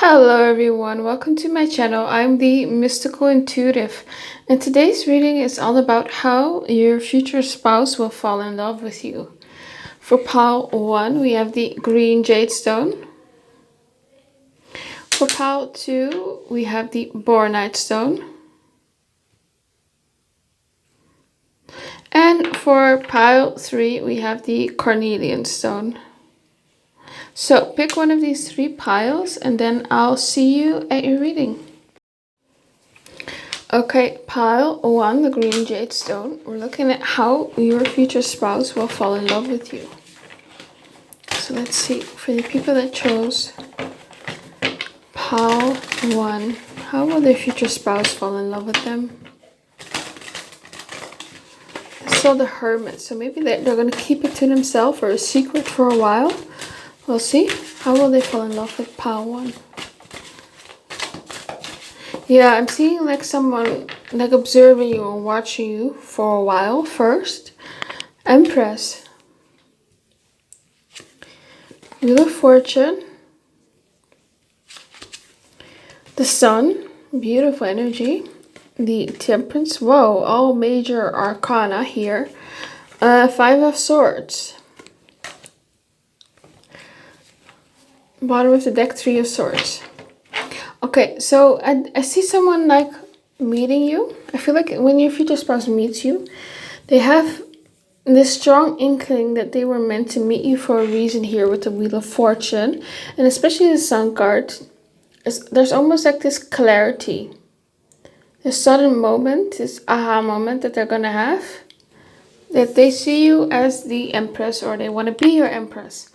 Hello everyone, welcome to my channel. I'm the Mystical Intuitive, and today's reading is all about how your future spouse will fall in love with you. For pile 1, we have the green jade stone. For pile 2, we have the boronite stone. And for pile 3, we have the carnelian stone. So pick one of these 3 piles and then I'll see you at your reading. Okay, pile 1, the green jade stone. We're looking at how your future spouse will fall in love with you. So let's see, for the people that chose pile 1, how will their future spouse fall in love with them? I saw the hermit, so maybe they're going to keep it to themselves or a secret for a while. We'll see. How will they fall in love with pile 1? Yeah, I'm seeing like someone like observing you or watching you for a while first. Empress. Wheel of Fortune. The Sun. Beautiful energy. The Temperance. Whoa, all major arcana here. 5 of Swords. Bottom of the deck, 3 of Swords. Okay, so I see someone like meeting you. I feel like when your future spouse meets you, they have this strong inkling that they were meant to meet you for a reason here with the Wheel of Fortune. And especially the Sun card, there's almost like this clarity. This sudden moment, this aha moment that they're going to have. That they see you as the Empress or they want to be your Empress.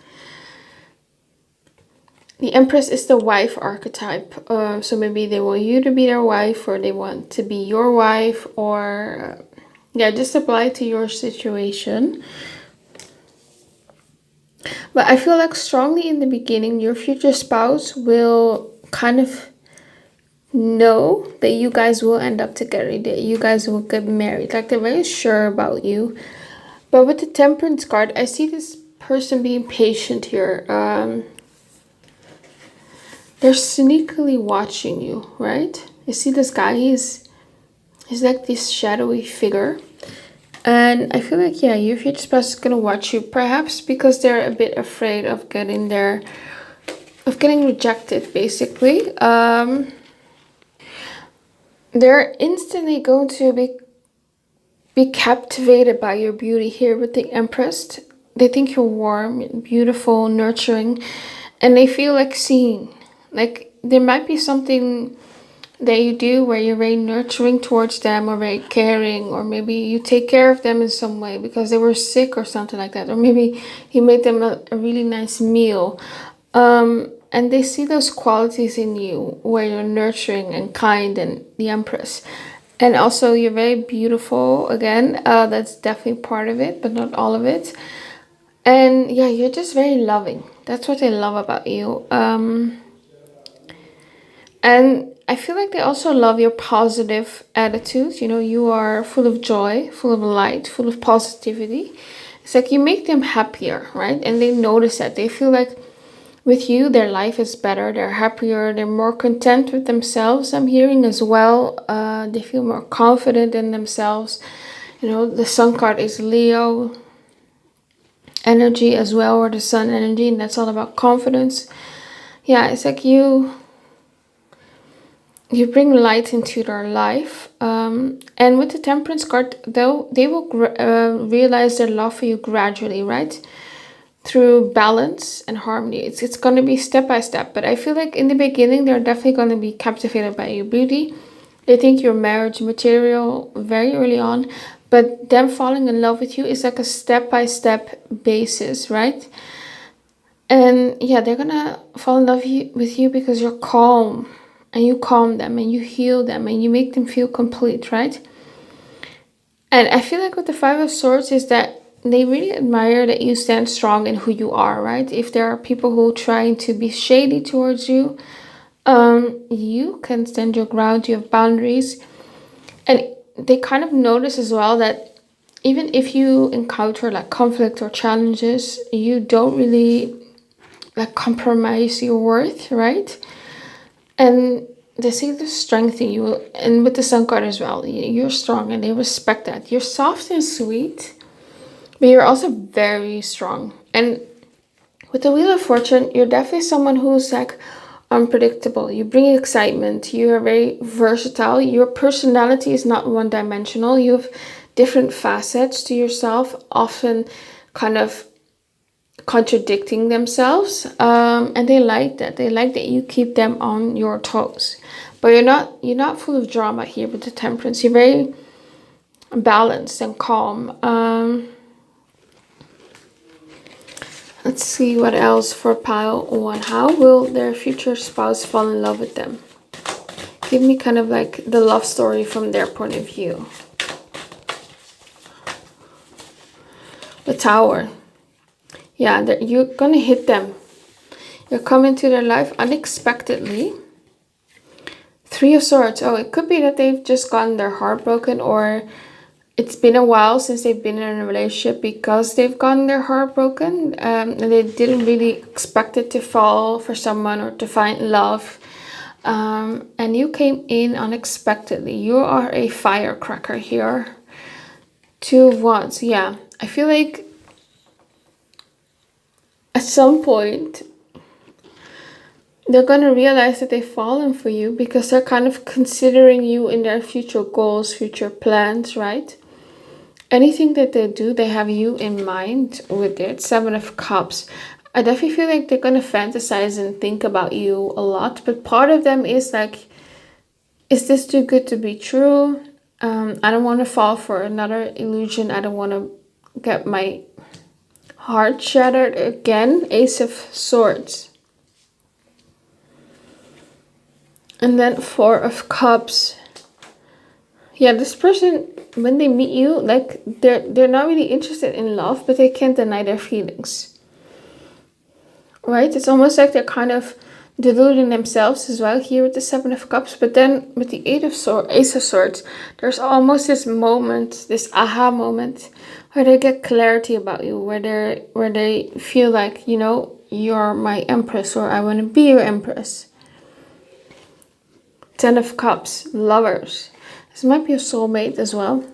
The Empress is the wife archetype, so maybe they want you to be their wife or they want to be your wife or yeah, just apply to your situation. But I feel like strongly in the beginning, your future spouse will kind of know that you guys will end up together, that you guys will get married. Like they're very sure about you. But with the Temperance card, I see this person being patient here. They're sneakily watching you, right? You see this guy, he's like this shadowy figure. And I feel like, yeah, your future spouse is going to watch you. Perhaps because they're a bit afraid of getting rejected, basically. They're instantly going to be captivated by your beauty here with the Empress. They think you're warm, beautiful, nurturing. And they feel like seen. Like there might be something that you do where you're very nurturing towards them or very caring, or maybe you take care of them in some way because they were sick or something like that, or maybe you made them a really nice meal, and they see those qualities in you where you're nurturing and kind and the Empress. And also you're very beautiful again. That's definitely part of it, but not all of it. And yeah, you're just very loving. That's what they love about you. And I feel like they also love your positive attitude. You know, you are full of joy, full of light, full of positivity. It's like you make them happier, right? And they notice that. They feel like with you, their life is better. They're happier. They're more content with themselves, I'm hearing as well. They feel more confident in themselves. You know, the Sun card is Leo energy as well, or the Sun energy. And that's all about confidence. Yeah, it's like you bring light into their life, and with the Temperance card, though, they will realize their love for you gradually, right, through balance and harmony. It's going to be step by step, but I feel like in the beginning they're definitely going to be captivated by your beauty. They think you're marriage material very early on, but them falling in love with you is like a step by step basis, right? And yeah, they're gonna fall in love with you because you're calm. And you calm them and you heal them and you make them feel complete, right? And I feel like with the 5 of Swords is that they really admire that you stand strong in who you are, right? If there are people who are trying to be shady towards you, you can stand your ground, you have boundaries. And they kind of notice as well that even if you encounter like conflict or challenges, you don't really like compromise your worth, right? And they see the strength in you, and with the Sun card as well. You're strong, and they respect that. You're soft and sweet, but you're also very strong. And with the Wheel of Fortune, you're definitely someone who's like unpredictable. You bring excitement. You're very versatile. Your personality is not one-dimensional. You have different facets to yourself, often kind of contradicting themselves, and they like that. They like that you keep them on your toes. But you're not full of drama here with the Temperance. You're very balanced and calm. Let's see what else for pile 1. How will their future spouse fall in love with them? Give me kind of like the love story from their point of view. The Tower. Yeah, you're gonna hit them. You're coming to their life unexpectedly. 3 of Swords. Oh, it could be that they've just gotten their heart broken, or it's been a while since they've been in a relationship because they've gotten their heart broken, and they didn't really expect it to fall for someone or to find love. And you came in unexpectedly. You are a firecracker here. 2 of Wands. Yeah, I feel like at some point they're going to realize that they've fallen for you because they're kind of considering you in their future goals, future plans, right? Anything that they do, they have you in mind with it. 7 of Cups. I definitely feel like they're going to fantasize and think about you a lot. But part of them is like, is this too good to be true? I don't want to fall for another illusion. I don't want to get my heart shattered again. Ace of Swords. And then 4 of Cups. Yeah, this person, when they meet you, like they're not really interested in love, but they can't deny their feelings. Right? It's almost like they're kind of deluding themselves as well here with the 7 of Cups. But then with the Ace of Swords, there's almost this moment, this aha moment, where they get clarity about you, where they feel like, you're my empress, or I want to be your empress. 10 of Cups, Lovers. This might be a soulmate as well.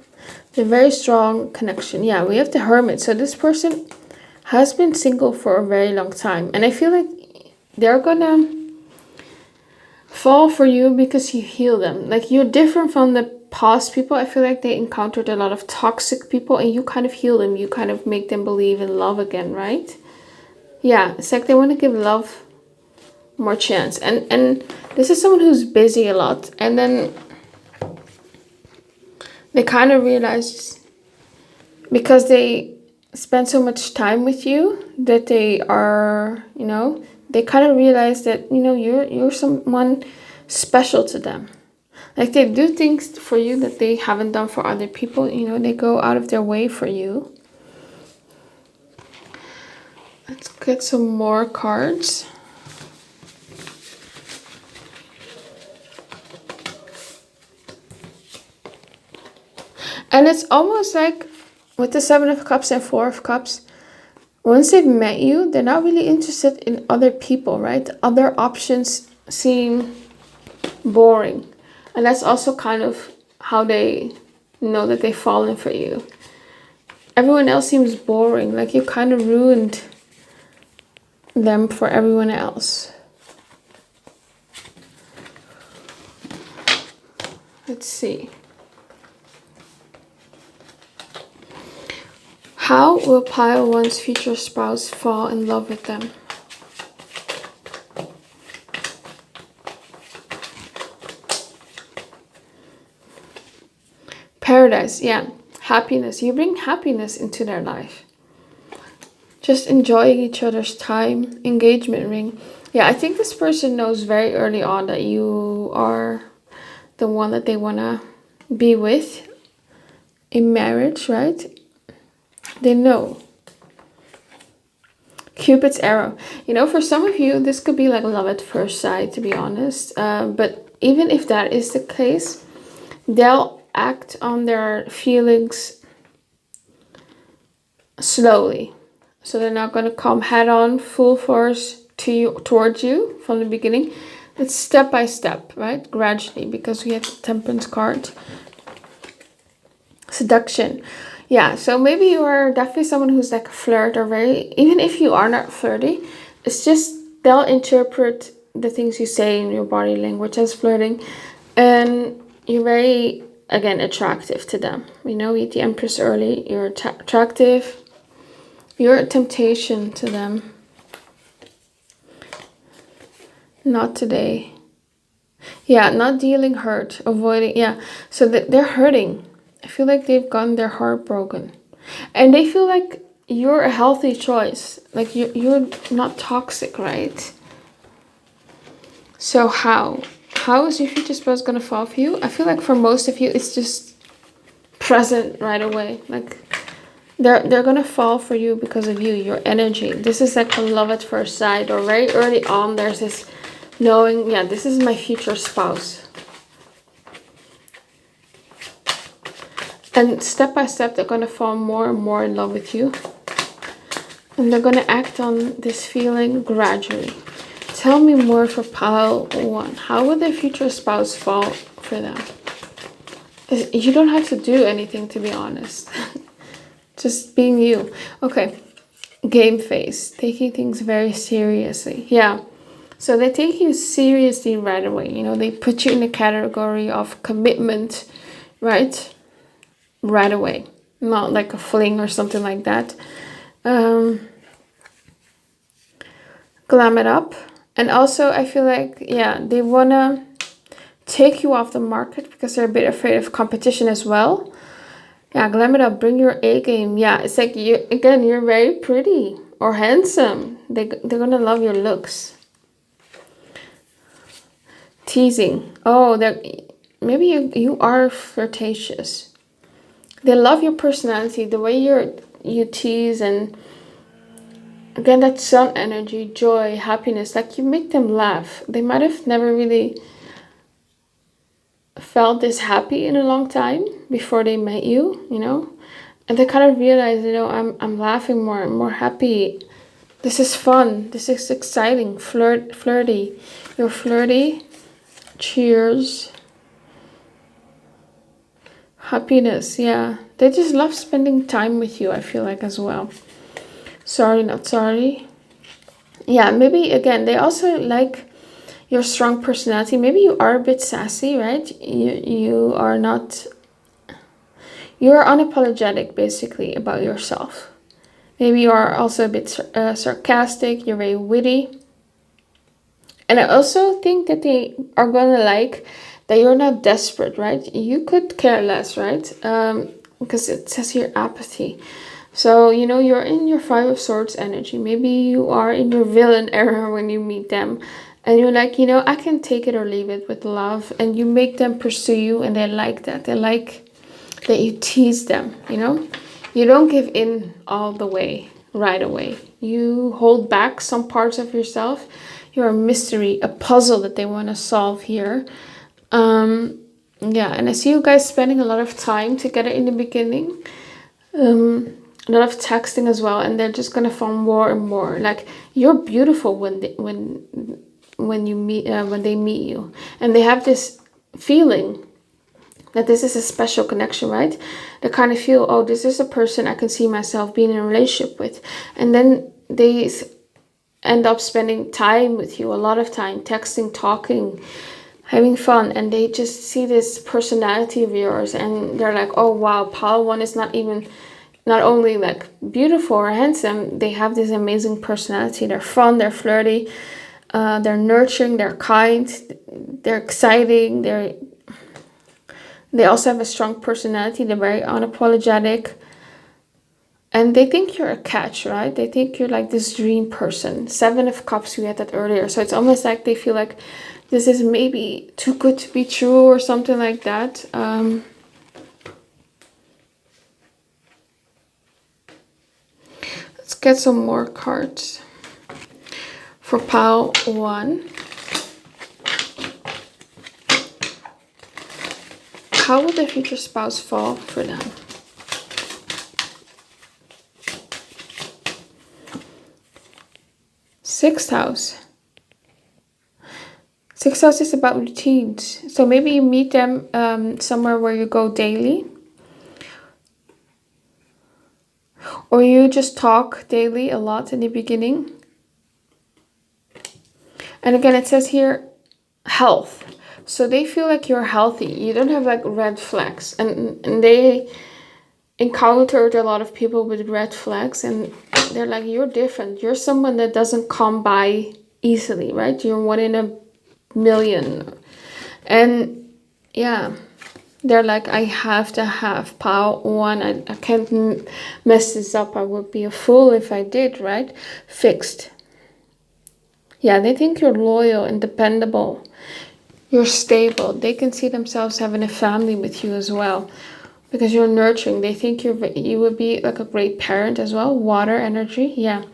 A very strong connection. Yeah, we have the Hermit. So this person has been single for a very long time. And I feel like they're gonna fall for you because you heal them. Like, you're different from the past people. I feel like they encountered a lot of toxic people and you kind of heal them. You kind of make them believe in love again, right? Yeah, it's like they want to give love more chance. And this is someone who's busy a lot. And then they kind of realize, because they spend so much time with you, that they are, they kind of realize that, you're someone special to them. Like, they do things for you that they haven't done for other people. They go out of their way for you. Let's get some more cards. And it's almost like with the 7 of Cups and 4 of Cups, once they've met you, they're not really interested in other people, right? Other options seem boring. And that's also kind of how they know that they've fallen for you. Everyone else seems boring. Like, you kind of ruined them for everyone else. Let's see. How will pile 1's future spouse fall in love with them? Paradise, yeah. Happiness. You bring happiness into their life. Just enjoying each other's time. Engagement ring. Yeah, I think this person knows very early on that you are the one that they want to be with in marriage, right? They know. Cupid's arrow. For some of you, this could be like love at first sight, to be honest. But even if that is the case, they'll act on their feelings slowly. So they're not going to come head on, full force towards you from the beginning. It's step by step, right? Gradually, because we have the Temperance card. Seduction. Yeah, so maybe you are definitely someone who's like a flirt or very, even if you are not flirty, it's just they'll interpret the things you say in your body language as flirting. And you're very, again, attractive to them. You know, you the Empress early, you're attractive. You're a temptation to them. Not today. Yeah, not dealing hurt, avoiding. Yeah, so they're hurting. I feel like they've gotten their heart broken. And they feel like you're a healthy choice. Like you're not toxic, right? So how? How is your future spouse going to fall for you? I feel like for most of you, it's just present right away. Like they're going to fall for you because of you, your energy. This is like a love at first sight, or very early on, there's this knowing, yeah, this is my future spouse. And step by step, they're going to fall more and more in love with you. And they're going to act on this feeling gradually. Tell me more for pile 1. How will their future spouse fall for them? You don't have to do anything, to be honest. Just being you. Okay. Game face. Taking things very seriously. Yeah. So they take you seriously right away. You know, they put you in the category of commitment, right? Right away. Not like a fling or something like that. Glam it up. And also, I feel like, yeah, they want to take you off the market because they're a bit afraid of competition as well. Yeah, glam it up. Bring your A game. Yeah, it's like, you again, you're very pretty or handsome. They're going to love your looks. Teasing. Oh, maybe you are flirtatious. They love your personality, the way you tease, and again, that sun energy, joy, happiness, like you make them laugh. They might have never really felt this happy in a long time before they met you, you know? And they kind of realize, you know, I'm laughing more, I'm more happy. This is fun. This is exciting. Flirty. You're flirty. Cheers. Happiness, yeah. They just love spending time with you, I feel like, as well. Sorry, not sorry. Yeah, maybe, again, they also like your strong personality. Maybe you are a bit sassy, right? You are not... You're unapologetic, basically, about yourself. Maybe you are also a bit sarcastic. You're very witty. And I also think that they are going to like that you're not desperate, right? You could care less, right? Because it says here apathy. So, you know, you're in your Five of Swords energy. Maybe you are in your villain era when you meet them. And you're like, you know, I can take it or leave it with love. And you make them pursue you, and they like that. They like that you tease them, you know? You don't give in all the way right away. You hold back some parts of yourself. You're a mystery, a puzzle that they want to solve here. Yeah, and I see you guys spending a lot of time together in the beginning. A lot of texting as well, and they're just gonna fall more and more. Like, you're beautiful when they meet you, and they have this feeling that this is a special connection, right? They kind of feel, oh, this is a person I can see myself being in a relationship with. And then they end up spending time with you, a lot of time, texting, talking, having fun. And they just see this personality of yours, and they're like, oh, wow, Pal 1 is not only like beautiful or handsome, they have this amazing personality. They're fun, they're flirty, they're nurturing, they're kind, they're exciting, they also have a strong personality. They're very unapologetic. And they think you're a catch, right? They think you're like this dream person. 7 of Cups, we had that earlier. So it's almost like they feel like this is maybe too good to be true or something like that. Let's get some more cards for pile 1. How will the future spouse fall for them? Sixth house. Six House is about routines. So maybe you meet them somewhere where you go daily. Or you just talk daily a lot in the beginning. And again, it says here, health. So they feel like you're healthy. You don't have like red flags. And they encountered a lot of people with red flags. And they're like, you're different. You're someone that doesn't come by easily, right? You're 1 in a million. And yeah, they're like, I have to have pile 1. I can't mess this up. I would be a fool if I did, right? Fixed. Yeah, they think you're loyal and dependable. You're stable. They can see themselves having a family with you as well. Because you're nurturing. They think you would be like a great parent as well. Water energy, yeah.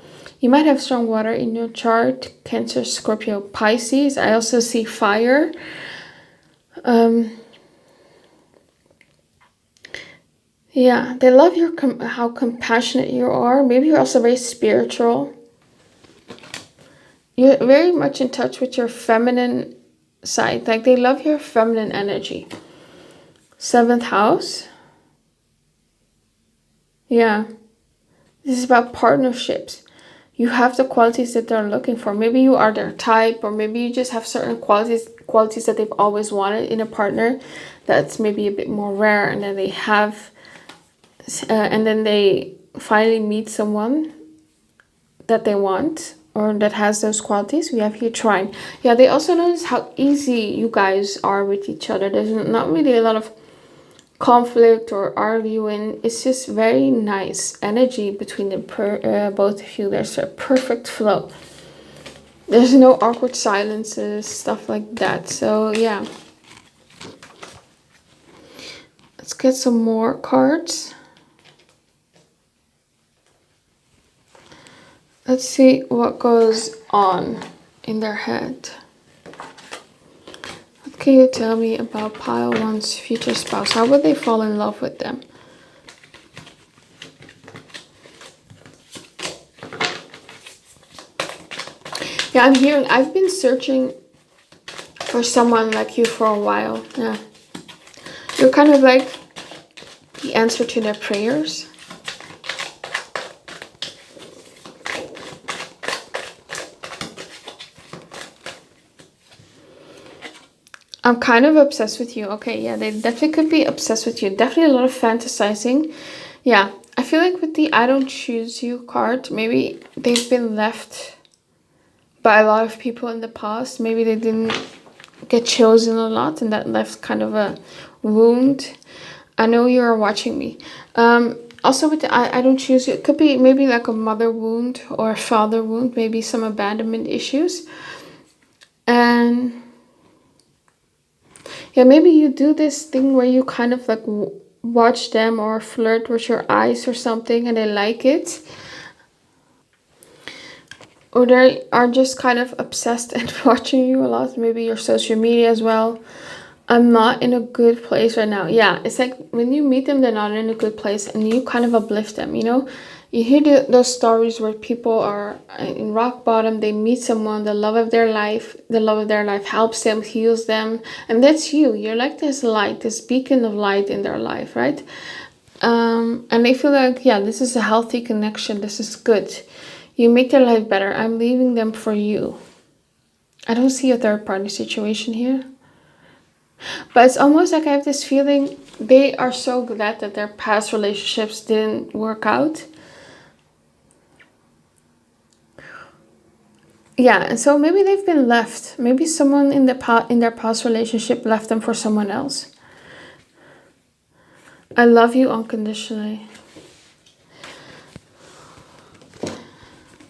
You might have strong water in your chart. Cancer, Scorpio, Pisces. I also see fire. Yeah, they love your how compassionate you are. Maybe you're also very spiritual. You're very much in touch with your feminine side. Like they love your feminine energy. 7th house. Yeah. This is about partnerships. You have the qualities that they're looking for. Maybe you are their type, or maybe you just have certain qualities that they've always wanted in a partner that's maybe a bit more rare, and then they have and then they finally meet someone that they want or that has those qualities. We have here Trine. Yeah, they also notice how easy you guys are with each other. There's not really a lot of conflict or arguing. It's just very nice energy between the both of you. There's a perfect flow. There's no awkward silences, stuff like that. So yeah, let's get some more cards. Let's see what goes on in their head. What can you tell me about pile 1's future spouse? How would they fall in love with them? Yeah, I'm hearing, I've been searching for someone like you for a while. Yeah. You're kind of like the answer to their prayers. I'm kind of obsessed with you. Okay, yeah, they definitely could be obsessed with you. Definitely a lot of fantasizing. Yeah, I feel like with the I don't choose you card, maybe they've been left by a lot of people in the past. Maybe they didn't get chosen a lot, and that left kind of a wound. I know you're watching me. Also with the I don't choose you, it could be maybe like a mother wound or a father wound, maybe some abandonment issues. And yeah, maybe you do this thing where you kind of like watch them or flirt with your eyes or something, and they like it. Or they are just kind of obsessed and watching you a lot. Maybe your social media as well. I'm not in a good place right now. Yeah, it's like when you meet them, they're not in a good place, and you kind of uplift them, you know? You hear those stories where people are in rock bottom, they meet someone, the love of their life, the love of their life helps them, heals them, and that's you. You're like this light, this beacon of light in their life, right? And they feel like, yeah, this is a healthy connection, this is good. You make their life better. I'm leaving them for you. I don't see a third party situation here. But it's almost like I have this feeling they are so glad that their past relationships didn't work out. Yeah, and so maybe they've been left. Maybe someone in their past relationship left them for someone else. I love you unconditionally.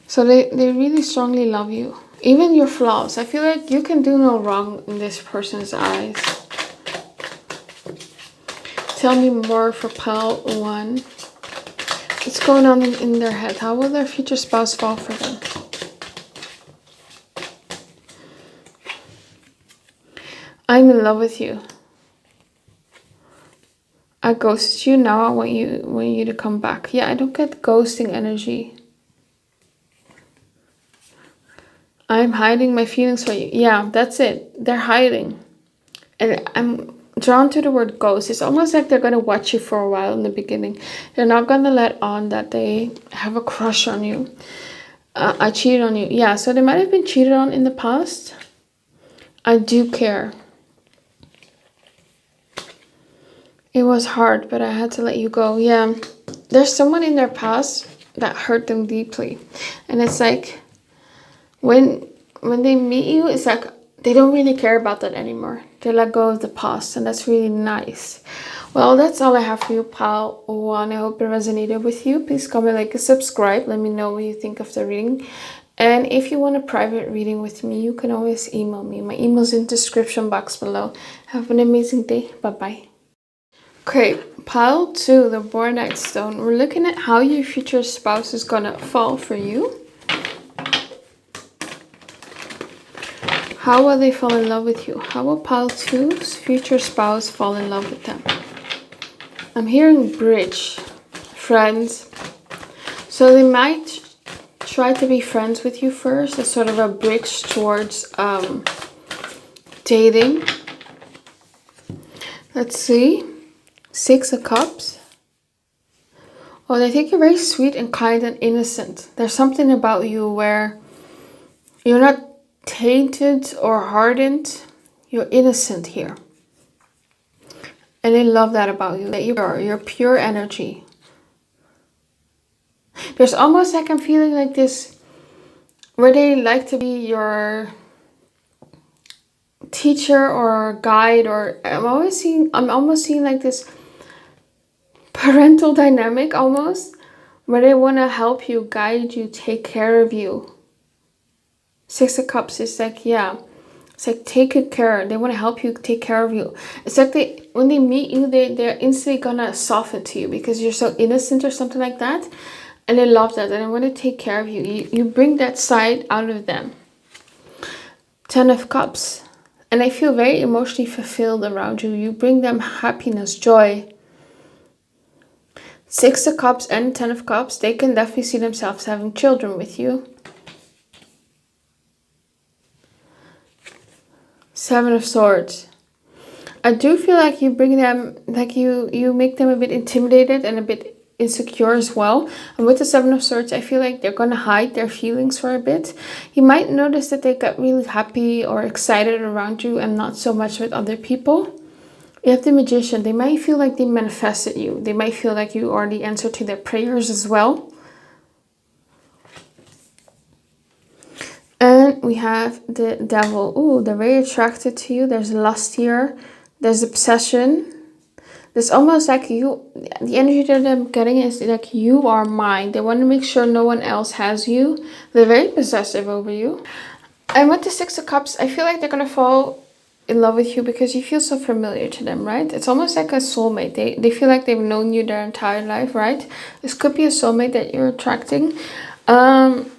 So they really strongly love you. Even your flaws. I feel like you can do no wrong in this person's eyes. Tell me more for pile 1. What's going on in their head? How will their future spouse fall for them? I'm in love with you. I ghosted you, now I want you to come back. Yeah, I don't get ghosting energy. I'm hiding my feelings for you. Yeah, that's it. They're hiding. And I'm drawn to the word ghost. It's almost like they're going to watch you for a while in the beginning. They're not going to let on that they have a crush on you. I cheated on you. Yeah, so they might have been cheated on in the past. I do care. It was hard, but I had to let you go. Yeah, there's someone in their past that hurt them deeply. And it's like, when they meet you, it's like they don't really care about that anymore. They let go of the past, and that's really nice. Well, that's all I have for you, pile 1. I hope it resonated with you. Please comment, like, and subscribe. Let me know what you think of the reading. And if you want a private reading with me, you can always email me. My email's in the description box below. Have an amazing day. Bye-bye. Okay, pile 2, the Bornite stone. We're looking at how your future spouse is gonna fall for you. How will they fall in love with you? How will pile 2's future spouse fall in love with them? I'm hearing bridge, friends. So they might try to be friends with you first. As sort of a bridge towards dating. Let's see. 6 of Cups. Oh, they think you're very sweet and kind and innocent. There's something about you where you're not tainted or hardened. You're innocent here. And they love that about you. That you're pure energy. There's almost like I'm feeling like this, where they like to be your teacher or guide, or I'm almost seeing like this parental dynamic almost, where they want to help you, guide you, take care of you. 6 of Cups is like, yeah, it's like take good care. They want to help you, take care of you. It's like when they meet you, they're instantly gonna soften to you because you're so innocent or something like that. And they love that, and they want to take care of you. You bring that side out of them. 10 of Cups. And I feel very emotionally fulfilled around you. You bring them happiness, joy. 6 of Cups and 10 of Cups, they can definitely see themselves having children with you. 7 of Swords. I do feel like you bring them, like you make them a bit intimidated and a bit insecure as well. And with the 7 of Swords, I feel like they're going to hide their feelings for a bit. You might notice that they got really happy or excited around you and not so much with other people. You have the Magician. They might feel like they manifested you. They might feel like you already answered to their prayers as well. And we have the Devil. Ooh, they're very attracted to you. There's lust here. There's obsession. There's almost like you, the energy that I'm getting is like you are mine. They want to make sure no one else has you. They're very possessive over you. And with the 6 of Cups, I feel like they're going to fall in love with you because you feel so familiar to them, right? It's almost like a soulmate. They feel like they've known you their entire life, right? This could be a soulmate that you're attracting. And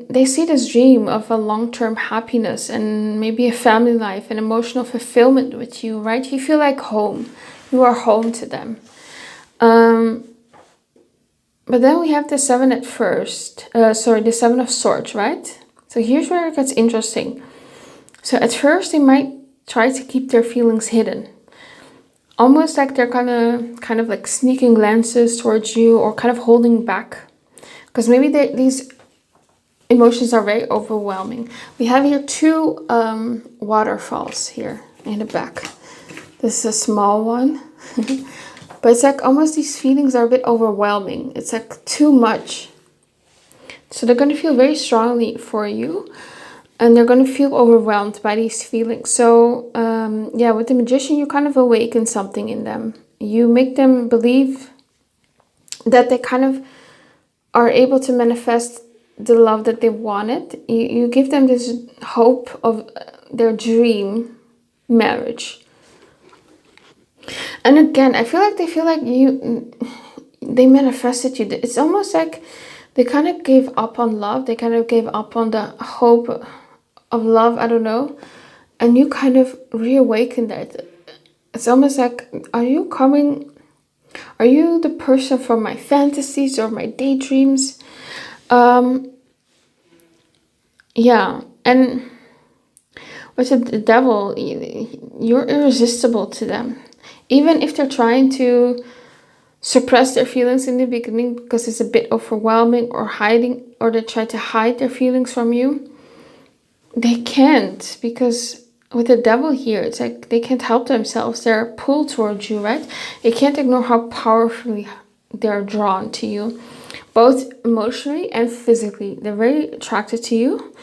they see this dream of a long-term happiness and maybe a family life and emotional fulfillment with you, right? You feel like home. You are home to them. But then we have the 7 at first. The 7 of Swords, right? So here's where it gets interesting. So at first they might try to keep their feelings hidden. Almost like they're kind of like sneaking glances towards you or kind of holding back. Because maybe these emotions are very overwhelming. We have here 2 waterfalls here in the back. This is a small one. But it's like almost these feelings are a bit overwhelming. It's like too much. So they're going to feel very strongly for you. And they're going to feel overwhelmed by these feelings. So, yeah, with the Magician, you kind of awaken something in them. You make them believe that they kind of are able to manifest the love that they wanted. You give them this hope of their dream marriage. And again, I feel like they feel like they manifested you. It's almost like they kind of gave up on love. They kind of gave up on the hope of love, I don't know. And you kind of reawakened that. It's almost like, are you the person from my fantasies or my daydreams? Yeah, and with the devil, you're irresistible to them. Even if they're trying to suppress their feelings in the beginning because it's a bit overwhelming, or hiding, or they try to hide their feelings from you, they can't, because with the devil here, it's like they can't help themselves. They're pulled towards you, right? They can't ignore how powerfully they're drawn to you, both emotionally and physically. They're very attracted to you.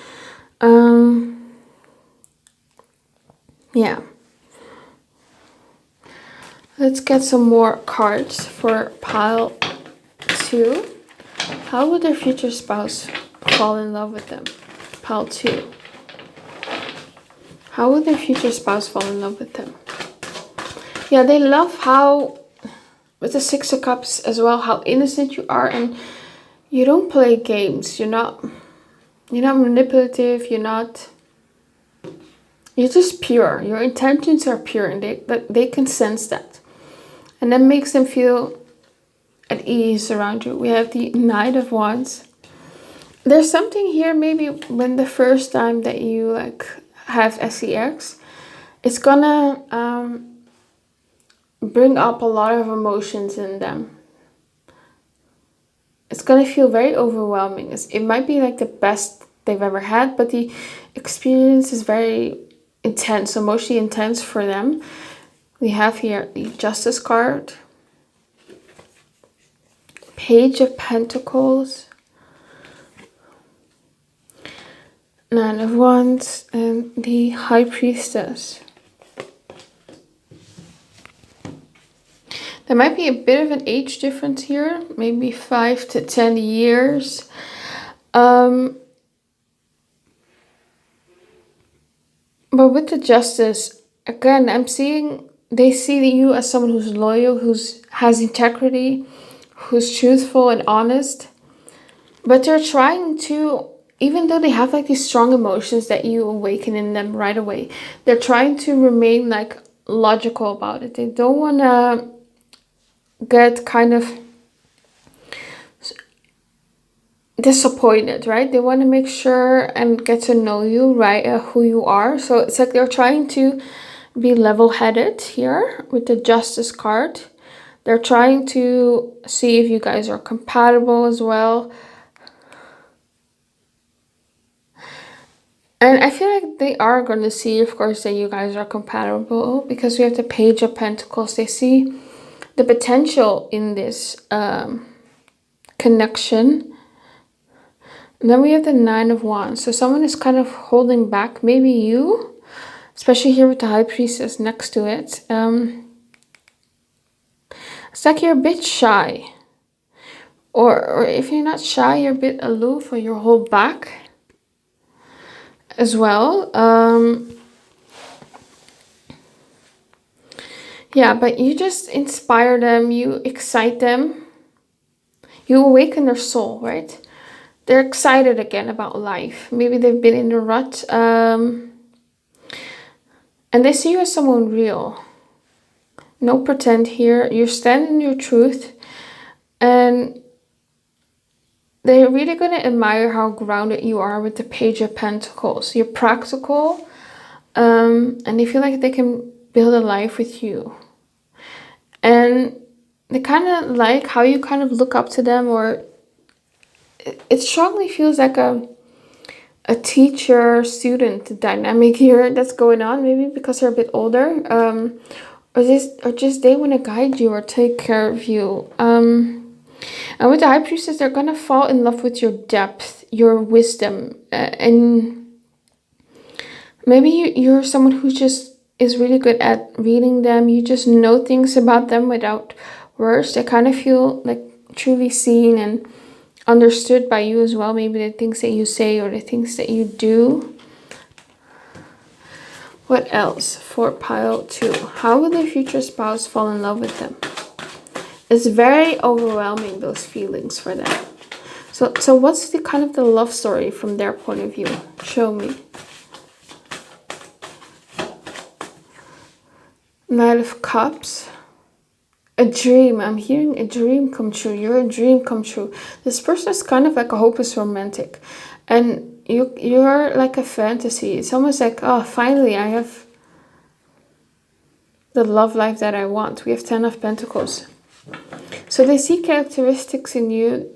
Yeah. Let's get some more cards for pile 2. How would their future spouse fall in love with them? Pile 2. How would their future spouse fall in love with them? Yeah, they love how, with the Six of Cups as well, how innocent you are, and you don't play games. You're not manipulative. You're just pure. Your intentions are pure, and they can sense that, and that makes them feel at ease around you. We have the Knight of Wands. There's something here, maybe when the first time that you like have sex, it's gonna bring up a lot of emotions in them. It's gonna feel very overwhelming. It might be like the best they've ever had, but the experience is very intense, emotionally intense for them. We have here the Justice card, Page of Pentacles, Nine of Wands, and the High Priestess. There might be a bit of an age difference here, maybe 5 to 10 years. But with the Justice, again, I'm seeing they see you as someone who's loyal, has integrity, who's truthful and honest. But they're trying to, even though they have like these strong emotions that you awaken in them right away, they're trying to remain like logical about it. They don't want to get kind of disappointed, right? They want to make sure and get to know you, right, who you are. So it's like they're trying to be level-headed here with the Justice card. They're trying to see if you guys are compatible as well. And I feel like they are going to see, of course, that you guys are compatible, because we have the Page of Pentacles. They see the potential in this connection. And then we have the Nine of Wands. So someone is kind of holding back, maybe you, especially here with the High Priestess next to it. It's like you're a bit shy. Or if you're not shy, you're a bit aloof, or you hold back as well. Yeah, but you just inspire them, you excite them, you awaken their soul, right? They're excited again about life. Maybe they've been in a rut, and they see you as someone real. No pretend here. You stand in your truth, and they're really going to admire how grounded you are with the Page of Pentacles. You're practical, and they feel like they can build a life with you. And they kind of like how you kind of look up to them, or it strongly feels like a teacher-student dynamic here that's going on, maybe because they're a bit older, or just they want to guide you or take care of you. And with the High Priestess, they're gonna fall in love with your depth, your wisdom, and maybe you're someone who just is really good at reading them. You just know things about them without words. They kind of feel like truly seen and understood by you as well. Maybe the things that you say or the things that you do. What else for pile 2? How will their future spouse fall in love with them? It's very overwhelming, those feelings for them. So what's the kind of the love story from their point of view? Show me. Knight of Cups. A dream. I'm hearing a dream come true. You're a dream come true. This person is kind of like a hopeless romantic. And you're like a fantasy. It's almost like, oh, finally I have the love life that I want. We have 10 of Pentacles. So they see characteristics in you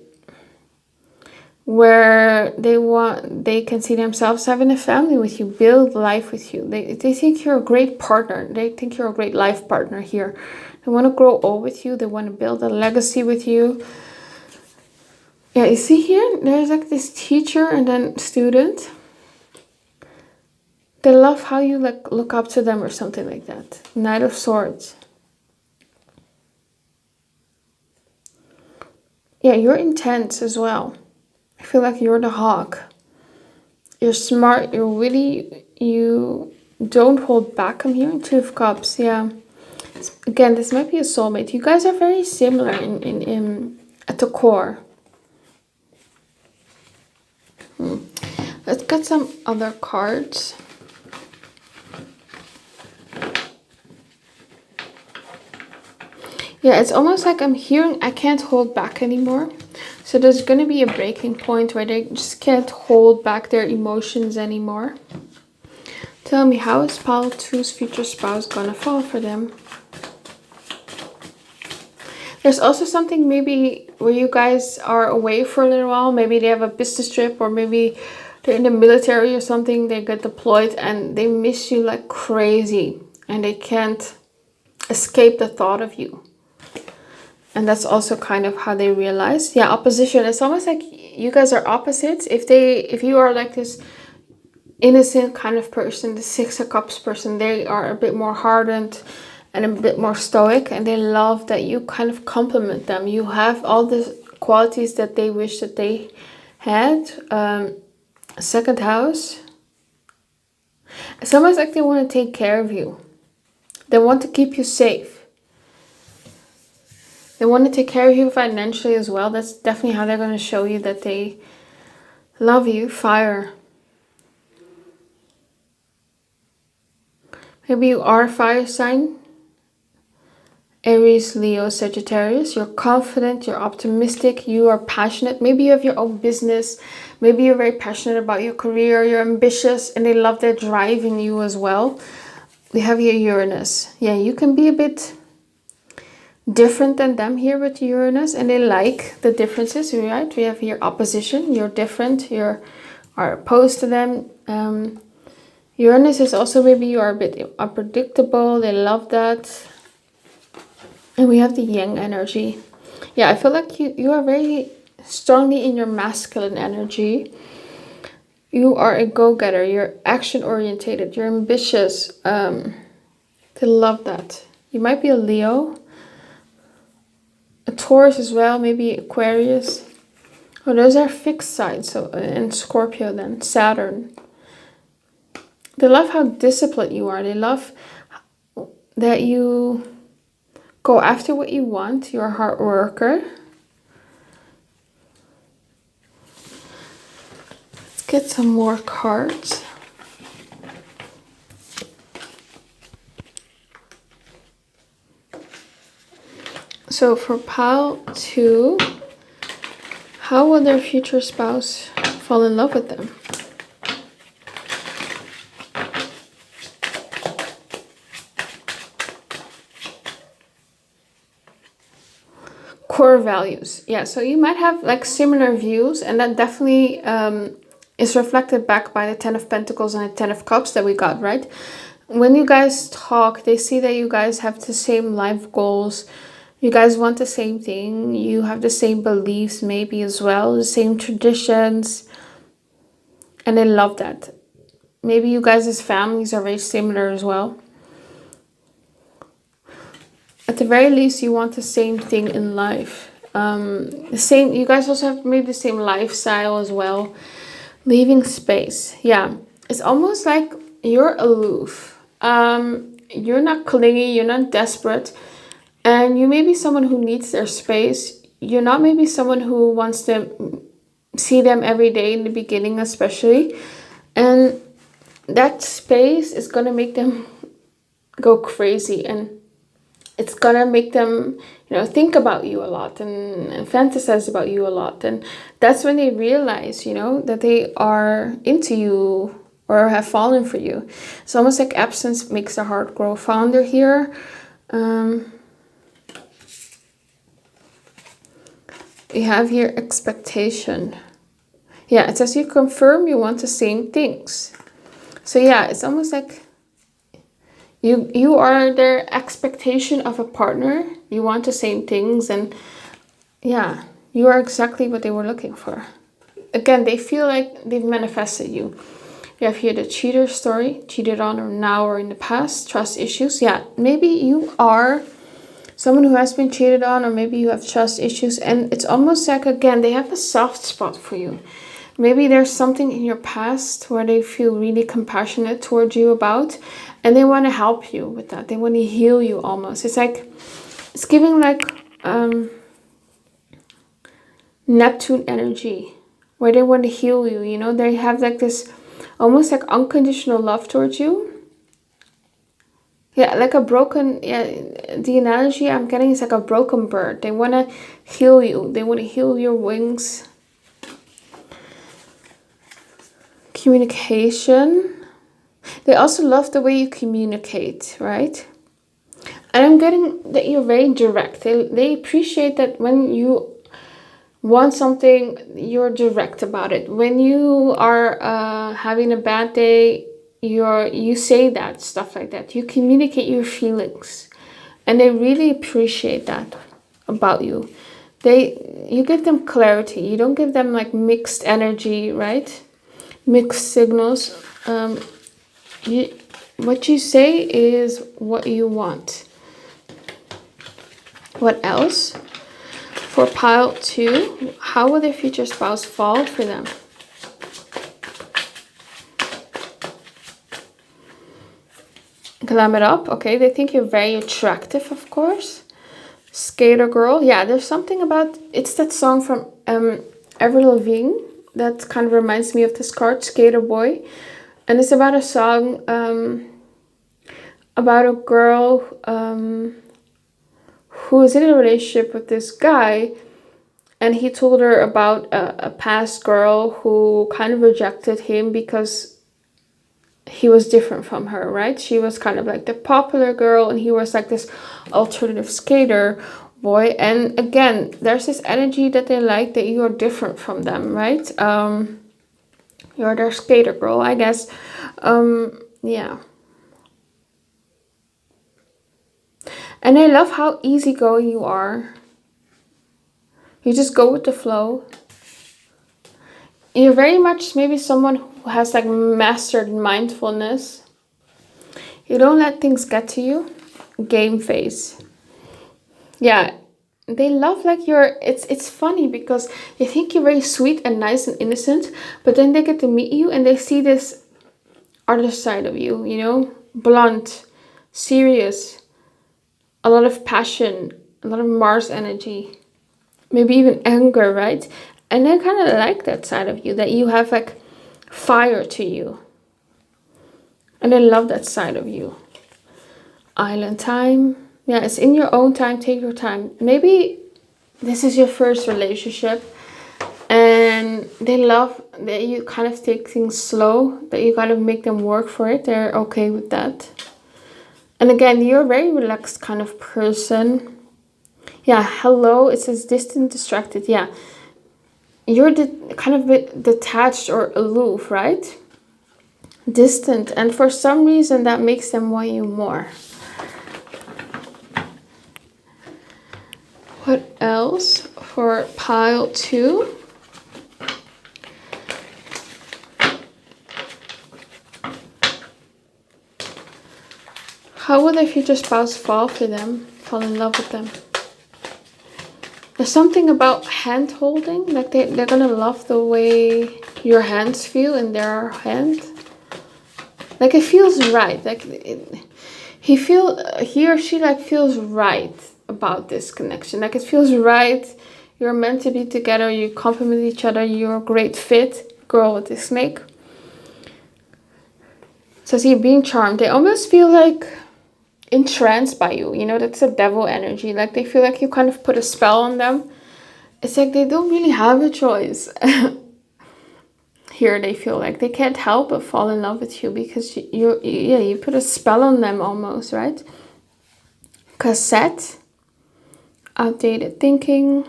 where they can see themselves having a family with you, build life with you. They think you're a great partner. They think you're a great life partner here. They want to grow old with you. They want to build a legacy with you. Yeah, you see here, there's like this teacher and then student. They love how you like look up to them or something like that. Knight of Swords. Yeah, you're intense as well. I feel like you're the hawk. You're smart, you're witty, you don't hold back. I'm hearing Two of Cups, yeah. Again, this might be a soulmate. You guys are very similar in at the core. Let's get some other cards. Yeah, it's almost like I'm hearing I can't hold back anymore. So there's going to be a breaking point where they just can't hold back their emotions anymore. Tell me, how is Pile 2's future spouse going to fall for them? There's also something maybe where you guys are away for a little while. Maybe they have a business trip, or maybe they're in the military or something. They get deployed and they miss you like crazy. And they can't escape the thought of you. And that's also kind of how they realize. Yeah, opposition. It's almost like you guys are opposites. If you are like this innocent kind of person, the Six of Cups person, they are a bit more hardened and a bit more stoic, and they love that you kind of compliment them. You have all the qualities that they wish that they had. Second house. It's almost like they want to take care of you. They want to keep you safe. They want to take care of you financially as well. That's definitely how they're going to show you that they love you. Fire. Maybe you are a fire sign. Aries, Leo, Sagittarius. You're confident, you're optimistic, you are passionate. Maybe you have your own business. Maybe you're very passionate about your career. You're ambitious and they love that drive in you as well. We have here Uranus. Yeah, you can be a bit different than them here with Uranus, and they like the differences, right? We have here opposition. You're different, you are opposed to them. Uranus is also maybe you are a bit unpredictable. They love that. And we have the Yang energy. Yeah, I feel like you are very strongly in your masculine energy. You are a go-getter. You're action-orientated. You're ambitious. They love that. You might be a Leo. A Taurus as well, maybe Aquarius. Oh, those are fixed signs. So, and Scorpio then, Saturn. They love how disciplined you are. They love that you go after what you want. You're a hard worker. Let's get some more cards. So for pile 2, how will their future spouse fall in love with them? Core values. Yeah, so you might have like similar views, and that definitely is reflected back by the 10 of Pentacles and the 10 of Cups that we got, right? When you guys talk, they see that you guys have the same life goals. You guys want the same thing. You have the same beliefs maybe as well, the same traditions. And they love that. Maybe you guys as families are very similar as well. At the very least, you want the same thing in life. You guys also have maybe the same lifestyle as well. Leaving space. Yeah, it's almost like you're aloof. You're not clingy, you're not desperate. And you may be someone who needs their space. You're not maybe someone who wants to see them every day in the beginning especially. And that space is going to make them go crazy. And it's gonna make them, you know, think about you a lot and fantasize about you a lot. And that's when they realize, you know, that they are into you or have fallen for you. It's almost like absence makes the heart grow fonder here. We have here expectation. Yeah, it says you confirm you want the same things. So yeah, it's almost like you are their expectation of a partner. You want the same things, and yeah, you are exactly what they were looking for. Again, they feel like they've manifested you. We have here the cheater story, cheated on or now or in the past, trust issues. Yeah, maybe you are someone who has been cheated on, or maybe you have trust issues, and it's almost like, again, they have a soft spot for you. Maybe there's something in your past where they feel really compassionate towards you about, and they want to help you with that. They want to heal you almost. It's like, it's giving like Neptune energy, where they want to heal you, you know? They have like this almost like unconditional love towards you. Yeah, like a broken, yeah, the analogy I'm getting is like a broken bird. They want to heal you. They want to heal your wings. Communication. They also love the way you communicate, right? And I'm getting that you're very direct. They appreciate that when you want something, you're direct about it. When you are having a bad day, you say that, stuff like that. You communicate your feelings, and they really appreciate that about you. You give them clarity. You don't give them like mixed energy, right? Mixed signals. What you say is what you want. What else? For pile 2, how will their future spouse fall for them? Glam it up. Okay, they think you're very attractive, of course. Skater girl. Yeah, there's something about, it's that song from Avril Lavigne that kind of reminds me of this card, Skater Boy. And it's about a song about a girl who is in a relationship with this guy, and he told her about a past girl who kind of rejected him because he was different from her, right? She was kind of like the popular girl, and he was like this alternative skater boy. And again, there's this energy that they like, that you are different from them, right? You're their skater girl, I guess. Yeah. And I love how easygoing you are. You just go with the flow. You're very much maybe someone who has like mastered mindfulness. You don't let things get to you. Game face. Yeah, they love like it's funny because they think you're very sweet and nice and innocent, but then they get to meet you and they see this other side of you, you know? Blunt, serious, a lot of passion, a lot of Mars energy, maybe even anger, right? And I kind of like that side of you, that you have like fire to you. And I love that side of you. Island time. Yeah, it's in your own time. Take your time. Maybe this is your first relationship and they love that you kind of take things slow, that you kind of make them work for it. They're okay with that. And again, you're a very relaxed kind of person. Yeah, hello. It says distant, distracted. Yeah. You're kind of a bit detached or aloof, right? Distant. And for some reason, that makes them want you more. What else for pile 2? How will their future spouse fall for them? Fall in love with them? There's something about hand holding, like they're gonna love the way your hands feel in their hand. Like it feels right. Like he or she like feels right about this connection. Like it feels right. You're meant to be together. You complement each other. You're a great fit. Girl with the snake. So see, being charmed. They almost feel like entranced by you. You know, that's a devil energy. Like they feel like you kind of put a spell on them. It's like they don't really have a choice. Here they feel like they can't help but fall in love with you because you put a spell on them almost, right? Cassette, outdated thinking,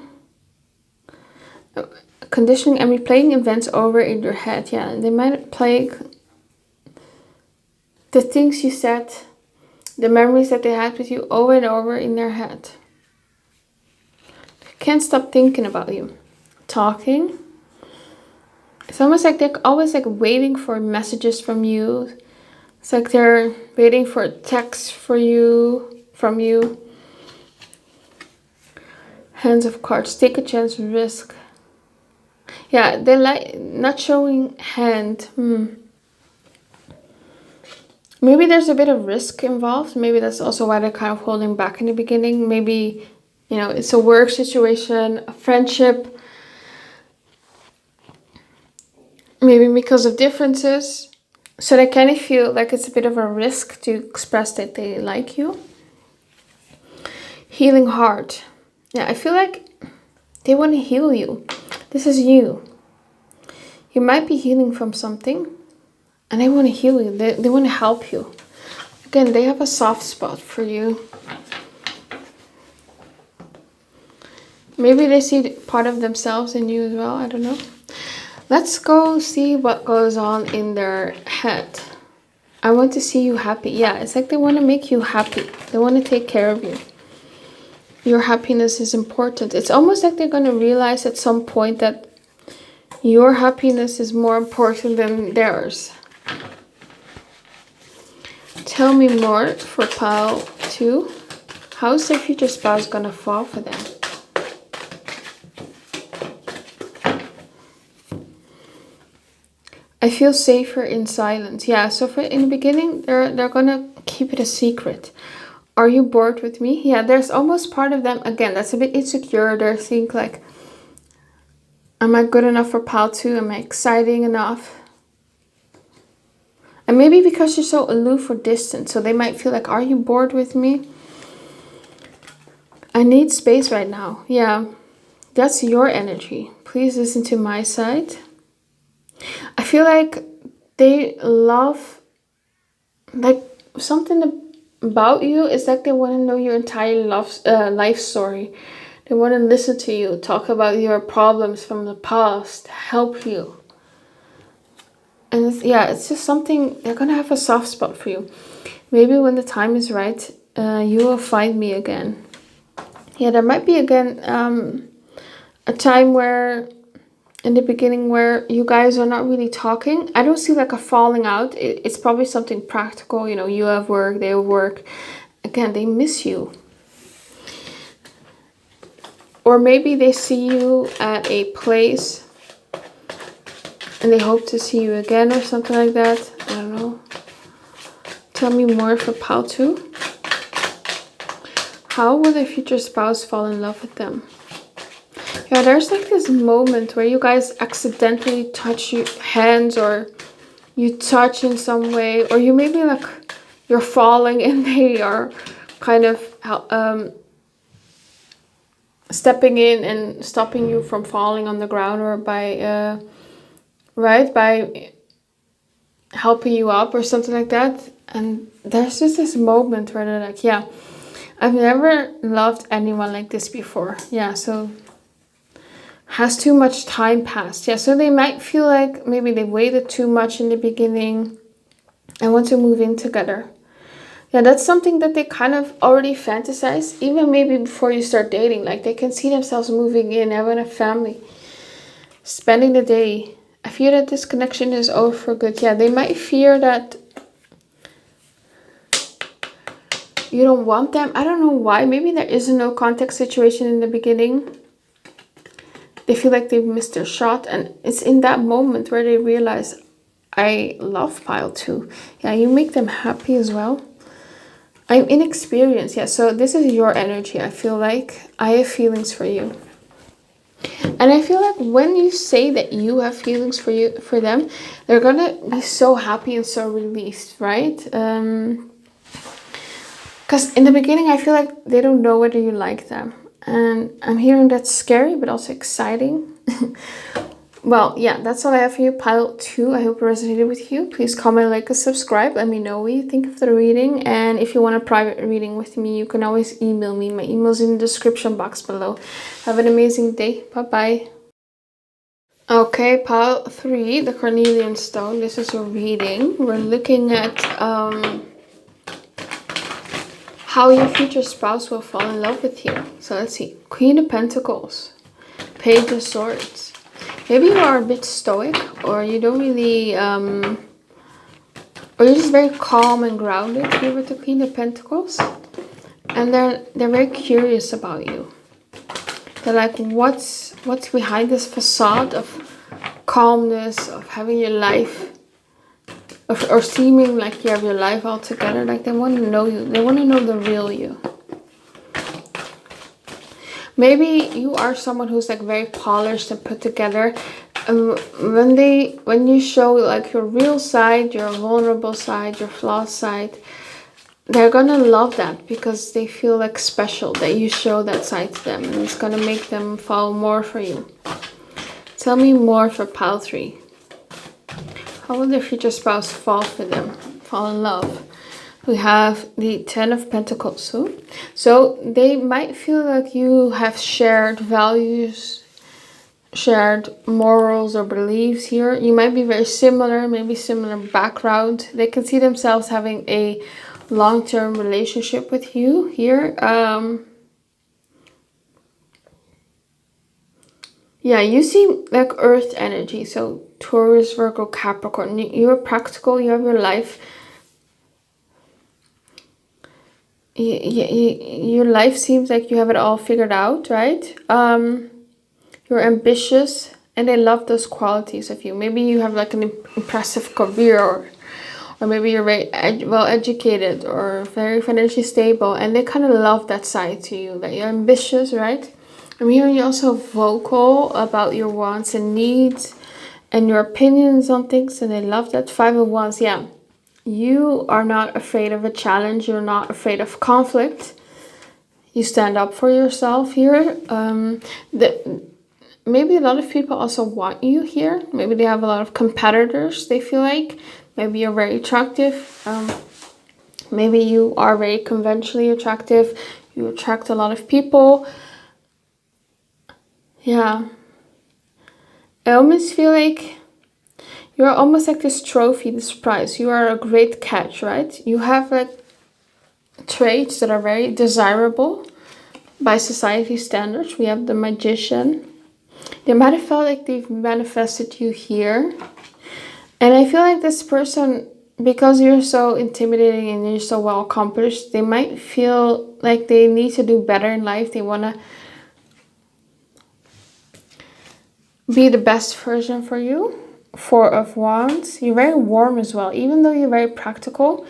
conditioning and replaying events over in your head. Yeah, they might play the things you said, the memories that they had with you over and over in their head. They can't stop thinking about you. Talking. It's almost like they're always like waiting for messages from you. It's like they're waiting for a text from you. Hands of cards. Take a chance, risk. Yeah, they like not showing hand. Maybe there's a bit of risk involved. Maybe that's also why they're kind of holding back in the beginning. Maybe, you know, it's a work situation, a friendship. Maybe because of differences. So they kind of feel like it's a bit of a risk to express that they like you. Healing heart. Yeah, I feel like they want to heal you. This is you. You might be healing from something. And they want to heal you. They want to help you. Again, they have a soft spot for you. Maybe they see part of themselves in you as well. I don't know. Let's go see what goes on in their head. I want to see you happy. Yeah, it's like they want to make you happy. They want to take care of you. Your happiness is important. It's almost like they're going to realize at some point that your happiness is more important than theirs. Tell me more for pile 2. How's their future spouse gonna fall for them? I feel safer in silence. Yeah, so in the beginning, they're gonna keep it a secret. Are you bored with me? Yeah, there's almost part of them, again, that's a bit insecure. They think like, am I good enough for pile 2? Am I exciting enough? And maybe because you're so aloof or distant, so they might feel like, are you bored with me? I need space right now. Yeah, that's your energy. Please listen to my side. I feel like they love, like something about you is like they want to know your entire life story. They want to listen to you, talk about your problems from the past, help you. And it's just something, they're going to have a soft spot for you. Maybe when the time is right, you will find me again. Yeah, there might be again a time where, in the beginning, where you guys are not really talking. I don't see like a falling out. It's probably something practical. You know, you have work, they have work. Again, they miss you. Or maybe they see you at a place and they hope to see you again or something like that. I don't know. Tell me more for pile 2. How will their future spouse fall in love with them? Yeah, there's like this moment where you guys accidentally touch your hands, or you touch in some way, or you maybe like you're falling and they are kind of stepping in and stopping you from falling on the ground, or by by helping you up or something like that. And there's just this moment where they're like, yeah, I've never loved anyone like this before. Yeah, so has too much time passed. Yeah, so they might feel like maybe they waited too much in the beginning and want to move in together. Yeah, that's something that they kind of already fantasize, even maybe before you start dating. Like they can see themselves moving in, having a family, spending the day. I fear that this connection is over for good. Yeah, they might fear that you don't want them. I don't know why. Maybe there is a no contact situation in the beginning. They feel like they've missed their shot. And it's in that moment where they realize, I love pile 2. Yeah, you make them happy as well. I'm inexperienced. Yeah, so this is your energy. I feel like I have feelings for you. And I feel like when you say that you have feelings for them, they're gonna be so happy and so released, right? Because in the beginning, I feel like they don't know whether you like them. And I'm hearing that's scary, but also exciting. Well, yeah, that's all I have for you, pile 2. I hope it resonated with you. Please comment, like, and subscribe. Let me know what you think of the reading. And if you want a private reading with me, you can always email me. My email's in the description box below. Have an amazing day. Bye-bye. Okay, pile 3, the Carnelian stone. This is your reading. We're looking at how your future spouse will fall in love with you. So let's see. Queen of Pentacles, Page of Swords. Maybe you are a bit stoic, or you don't really, or you're just very calm and grounded here with the Queen of Pentacles. And they're very curious about you. They're like, what's behind this facade of calmness, of having your life, or seeming like you have your life all together. Like they want to know you. They want to know the real you. Maybe you are someone who's like very polished and put together. When you show like your real side, your vulnerable side, your flawed side, they're gonna love that because they feel like special that you show that side to them, and it's gonna make them fall more for you. Tell me more for pile 3. How will their future spouse fall for them? Fall in love. We have the 10 of Pentacles. So they might feel like you have shared values, shared morals or beliefs here. You might be very similar, maybe similar background. They can see themselves having a long-term relationship with you here. Yeah, you seem like earth energy. So Taurus, Virgo, Capricorn. You're practical. You have your life. Your life seems like you have it all figured out, right? You're ambitious, and they love those qualities of you. Maybe you have like an impressive career, or maybe you're very well educated or very financially stable, and they kind of love that side to you, that you're ambitious, right? I'm hearing you also vocal about your wants and needs and your opinions on things, and they love that. 5 of Wands, yeah. You are not afraid of a challenge. You're not afraid of conflict. You stand up for yourself here. Maybe a lot of people also want you here. Maybe they have a lot of competitors, they feel like. Maybe you're very attractive. Maybe you are very conventionally attractive. You attract a lot of people. Yeah. I almost feel like you're almost like this trophy, this prize. You are a great catch, right? You have like traits that are very desirable by society standards. We have the Magician. They might have felt like they've manifested you here. And I feel like this person, because you're so intimidating and you're so well accomplished, they might feel like they need to do better in life. They want to be the best version for you. 4 of Wands. You're very warm as well. Even though you're very practical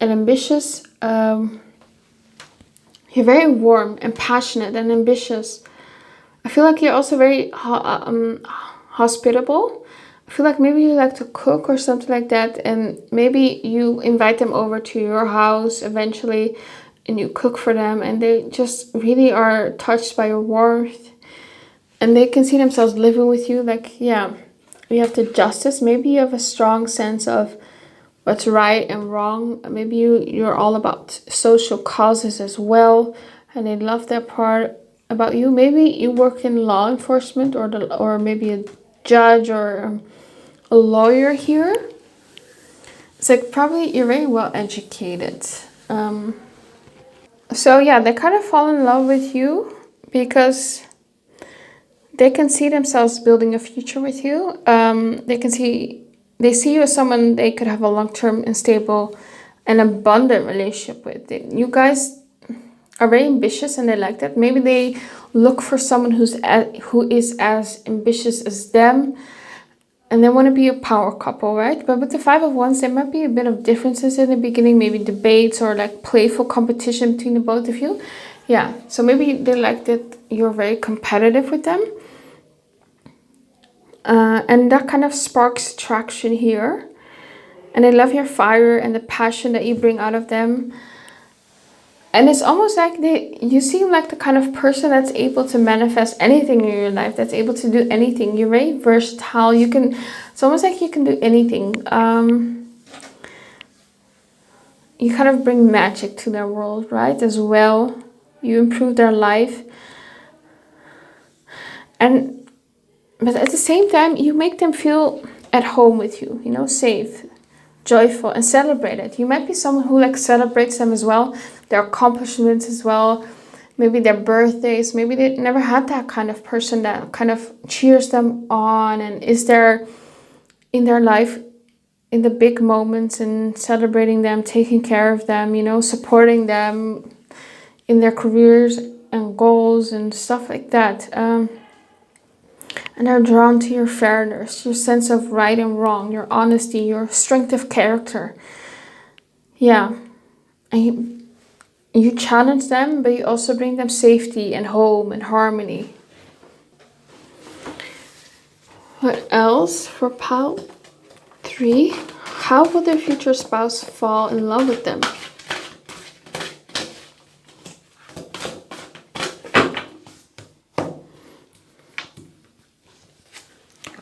and ambitious, you're very warm and passionate and ambitious. I feel like you're also very hospitable. I feel like maybe you like to cook or something like that, and maybe you invite them over to your house eventually and you cook for them, and they just really are touched by your warmth, and they can see themselves living with you. Like, yeah, you have the Justice. Maybe you have a strong sense of what's right and wrong. Maybe you're all about social causes as well, and they love that part about you. Maybe you work in law enforcement, or maybe a judge or a lawyer here. It's like probably you're very well educated. So yeah, they kind of fall in love with you because they can see themselves building a future with you. They see you as someone they could have a long-term and stable and abundant relationship with. You guys are very ambitious, and they like that. Maybe they look for someone who is as ambitious as them, and they want to be a power couple, right? But with the 5 of Wands, there might be a bit of differences in the beginning, maybe debates or like playful competition between the both of you. Yeah, so maybe they like that you're very competitive with them. And that kind of sparks attraction here. And they love your fire and the passion that you bring out of them. And it's almost like you seem like the kind of person that's able to manifest anything in your life, that's able to do anything. You're very versatile. It's almost like you can do anything. You kind of bring magic to their world, right? As well. You improve their life. But at the same time, you make them feel at home with you, you know, safe, joyful, and celebrated. You might be someone who like celebrates them as well, their accomplishments as well, maybe their birthdays. Maybe they never had that kind of person that kind of cheers them on and is there in their life in the big moments and celebrating them, taking care of them, you know, supporting them in their careers and goals and stuff like that. And they're drawn to your fairness, your sense of right and wrong, your honesty, your strength of character. Yeah. And you challenge them, but you also bring them safety and home and harmony. What else for pile 3? How will their future spouse fall in love with them?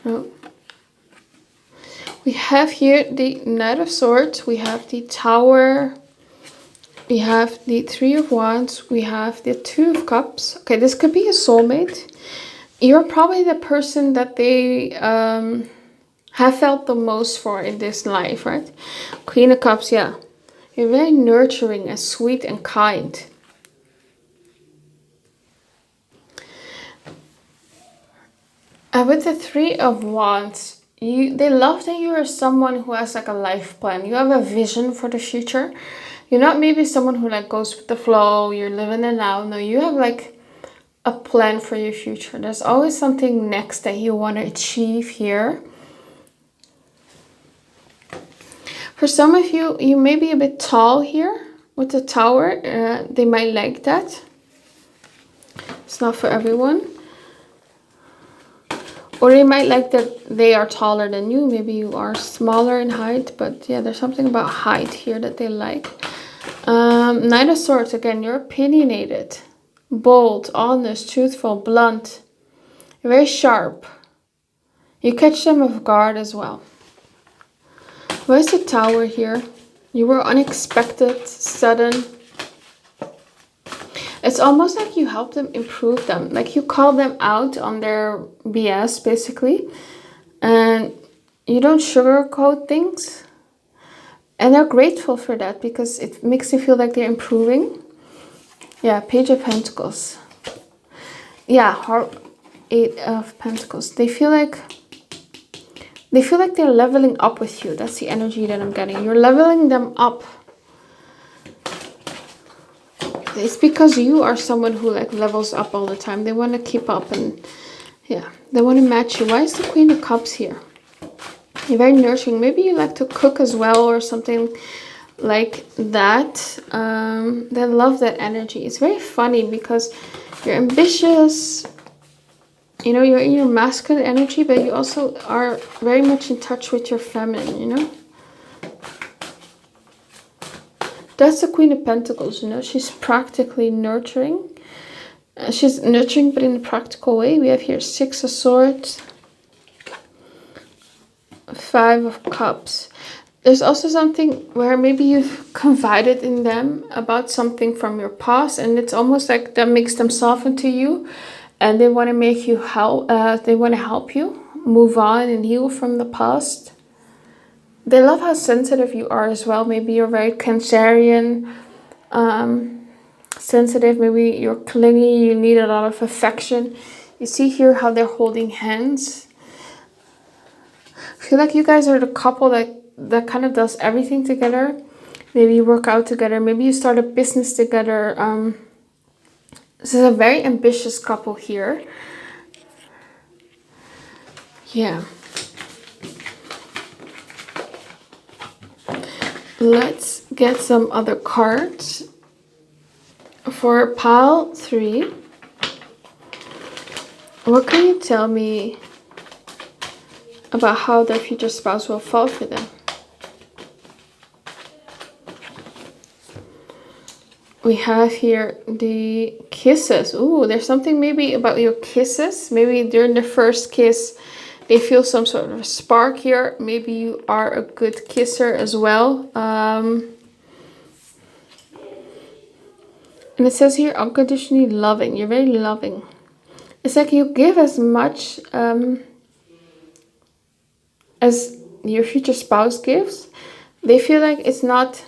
Oh. We have here the Knight of Swords, we have the Tower, we have the Three of Wands, we have the Two of Cups. Okay, this could be a soulmate. You're probably the person that they have felt the most for in this life, right? Queen of Cups, yeah. You're very nurturing and sweet and kind. And with the Three of Wands, they love that you are someone who has like a life plan. You have a vision for the future. You're not maybe someone who like goes with the flow, you're living it now. No, you have like a plan for your future. There's always something next that you want to achieve here. For some of you, you may be a bit tall here with the Tower. They might like that. It's not for everyone. Or they might like that they are taller than you. Maybe you are smaller in height. But yeah, there's something about height here that they like. Knight of Swords, again, you're opinionated. Bold, honest, truthful, blunt. You're very sharp. You catch them off guard as well. Where's the Tower here? You were unexpected, sudden. It's almost like you help them improve them. Like you call them out on their BS, basically. And you don't sugarcoat things. And they're grateful for that because it makes them feel like they're improving. Yeah, Page of Pentacles. Yeah, 8 of Pentacles. They feel like they're leveling up with you. That's the energy that I'm getting. You're leveling them up. It's because you are someone who like levels up all the time. They want to keep up and yeah, they want to match you. Why is the Queen of Cups here? You're very nurturing. Maybe you like to cook as well or something like that. They love that energy. It's very funny because you're ambitious. You know, you're in your masculine energy, but you also are very much in touch with your feminine, you know? That's the Queen of Pentacles, you know? She's practically nurturing. She's nurturing, but in a practical way. We have here 6 of Swords. 5 of Cups. There's also something where maybe you've confided in them about something from your past, and it's almost like that makes them soften to you. And they want to make you help. They want to help you move on and heal from the past. They love how sensitive you are as well. Maybe you're very Cancerian, sensitive. Maybe you're clingy. You need a lot of affection. You see here how they're holding hands. I feel like you guys are the couple that kind of does everything together. Maybe you work out together. Maybe you start a business together. This is a very ambitious couple here. Yeah. Let's get some other cards. For pile 3, what can you tell me about how their future spouse will fall for them? We have here the kisses. Ooh, there's something maybe about your kisses. Maybe during the first kiss, they feel some sort of spark here. Maybe you are a good kisser as well. And it says here, unconditionally loving. You're very loving. It's like you give as much as your future spouse gives. They feel like it's not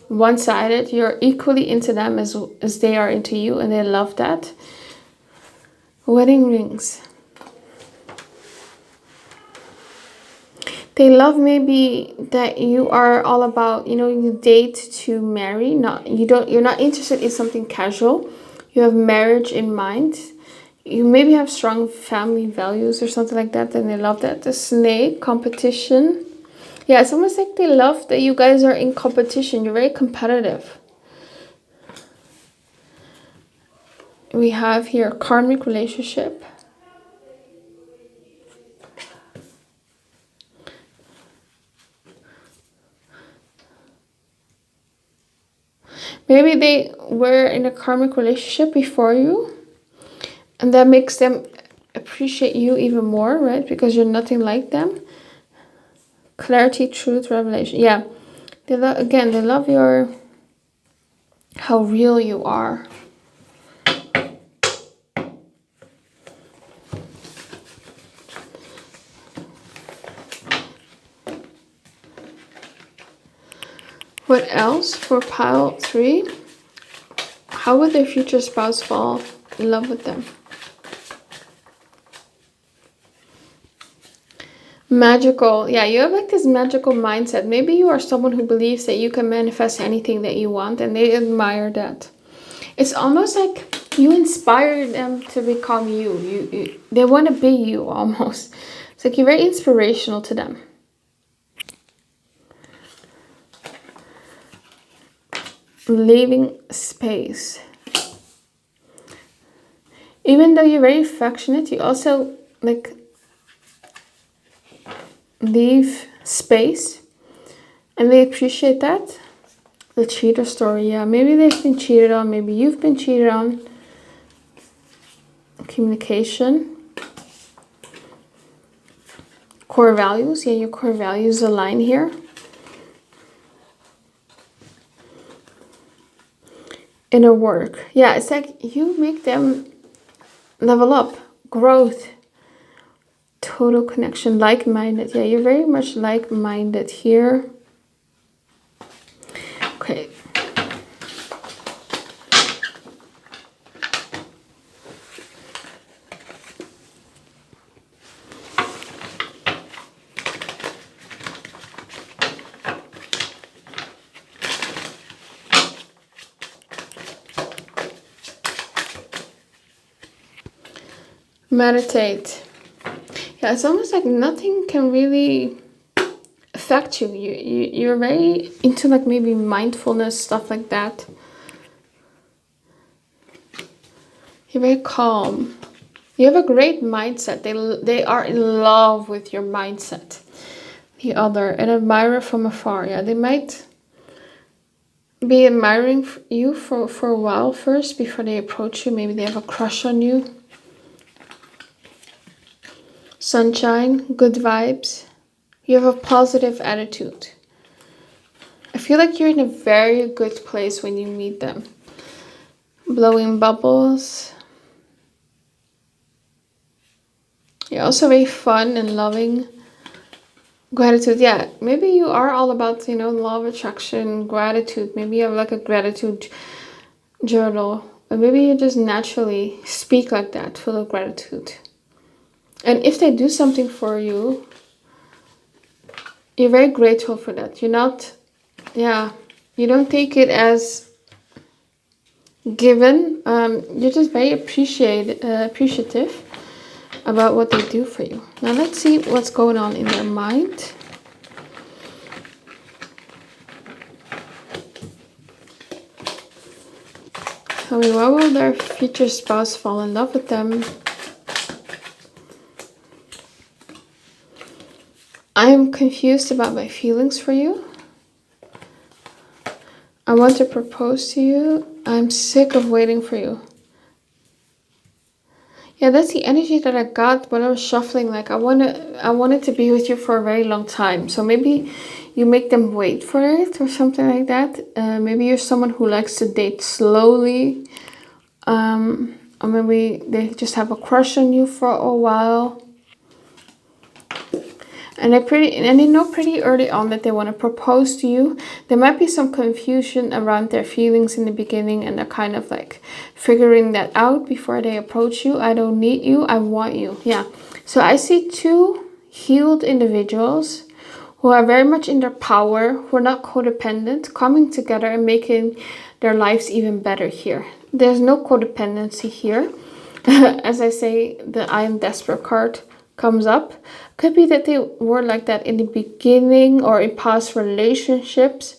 one-sided. You're equally into them as they are into you, and they love that. Wedding rings. They love maybe that you are all about, you date to marry. You're not interested in something casual. You have marriage in mind. You maybe have strong family values or something like that, and they love that. The snake, competition. Yeah, it's almost like they love that you guys are in competition. You're very competitive. We have here karmic relationship. Maybe they were in a karmic relationship before you, and that makes them appreciate you even more, right? Because you're nothing like them. Clarity, truth, revelation. Yeah, they love your how real you are. What else for pile 3? How would their future spouse fall in love with them? Magical. Yeah, you have like this magical mindset. Maybe you are someone who believes that you can manifest anything that you want, and they admire that. It's almost like you inspire them to become you. They want to be you almost. It's like you're very inspirational to them. Leaving space. Even though you're very affectionate, you also like leave space, and they appreciate that. The cheater story, yeah, maybe they've been cheated on, maybe you've been cheated on. Communication. Core values, yeah, your core values align here. Inner work, yeah, it's like you make them level up. Growth. Total connection, like-minded. Yeah, you're very much like-minded here. Okay. Meditate. Yeah, it's almost like nothing can really affect you. You're very into like maybe mindfulness, stuff like that. You're very calm. You have a great mindset. They are in love with your mindset. The other, an admirer from afar. Yeah, they might be admiring you for a while first before they approach you. Maybe they have a crush on you. Sunshine, good vibes. You have a positive attitude. I feel like you're in a very good place when you meet them. Blowing bubbles. You're also very fun and loving. Gratitude, yeah. Maybe you are all about, law of attraction, gratitude. Maybe you have like a gratitude journal. Or maybe you just naturally speak like that, full of gratitude. And if they do something for you, you're very grateful for that. You're not, you don't take it as given. You're just very appreciative about what they do for you. Now let's see what's going on in their mind. Tell me, why will their future spouse fall in love with them? I am confused about my feelings for you. I want to propose to you. I'm sick of waiting for you. Yeah, that's the energy that I got when I was shuffling. Like I wanted to be with you for a very long time. So maybe you make them wait for it or something like that. Maybe you're someone who likes to date slowly. Or maybe they just have a crush on you for a while. And they know pretty early on that they want to propose to you. There might be some confusion around their feelings in the beginning, and they're kind of like figuring that out before they approach you. I don't need you, I want you. Yeah. So I see two healed individuals who are very much in their power, who are not codependent, coming together and making their lives even better here. There's no codependency here. As I say, the I am desperate card comes up. Could be that they were like that in the beginning or in past relationships,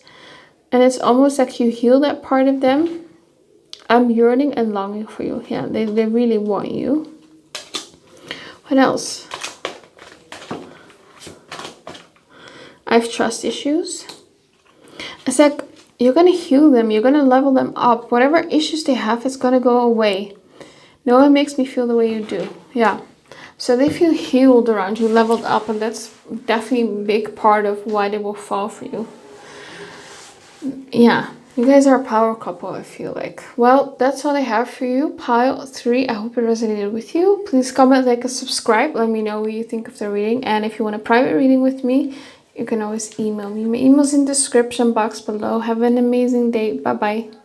and it's almost like you heal that part of them. I'm yearning and longing for you. Yeah, they really want you. What else? I have trust issues. It's like you're gonna heal them, you're gonna level them up. Whatever issues they have, it's gonna go away. No one makes me feel the way you do. Yeah. So they feel healed around you, leveled up, and that's definitely a big part of why they will fall for you. Yeah, you guys are a power couple, I feel like. Well, that's all I have for you. Pile 3, I hope it resonated with you. Please comment, like, and subscribe. Let me know what you think of the reading. And if you want a private reading with me, you can always email me. My email's in the description box below. Have an amazing day. Bye-bye.